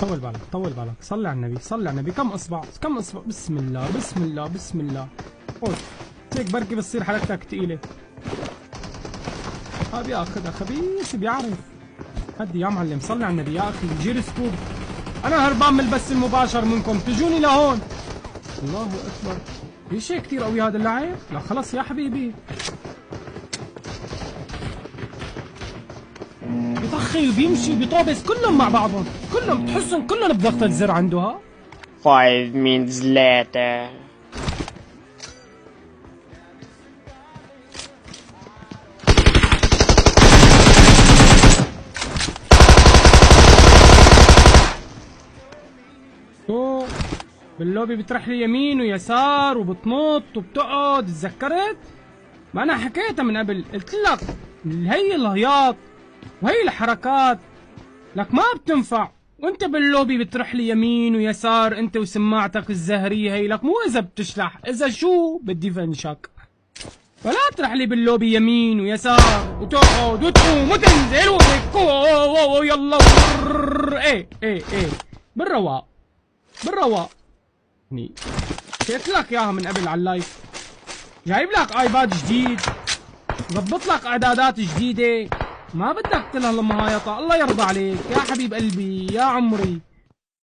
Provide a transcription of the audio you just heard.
طول بالك طول بالك، صلي على النبي صلي على النبي. كم اصبع كم اصبع؟ بسم الله بسم الله بسم الله. خذ هيك بركي بتصير حركتك ثقيله. بياخذها خبيث بيعرف. هدي يا معلم صلي على النبي يا اخي. جير سكوب، انا هربان من البث المباشر منكم، تجوني لهون. الله اكبر، في شيء كثير قوي هذا اللعب. لا خلص يا حبيبي، بيطخي وبيمشي بيطوبس كلهم مع بعضهم، كلهم بتحسهم كلهم بضغطة زر عنده. ها 5 minutes later. شو باللوبي بتروح لي يمين ويسار وبتنط وبتقعد. تذكرت؟ ما انا حكيتها من قبل، قلت لك هي الهياط وهي الحركات لك ما بتنفع. وانت باللوبي بتروح لي يمين ويسار انت وسماعتك الزهرية هي لك، مو اذا بتشلح، اذا شو بدي فنشك. فلا تروح لي باللوبي يمين ويسار وتقعد وتقوم وتنزل وهيك يلا ايه بالرواق بالرواق. يعني قلت لك اياها من قبل على اللايف. جايب لك ايباد جديد، ظبط لك اعدادات جديده، ما بدك كل هالمهايطه. الله يرضى عليك يا حبيب قلبي يا عمري.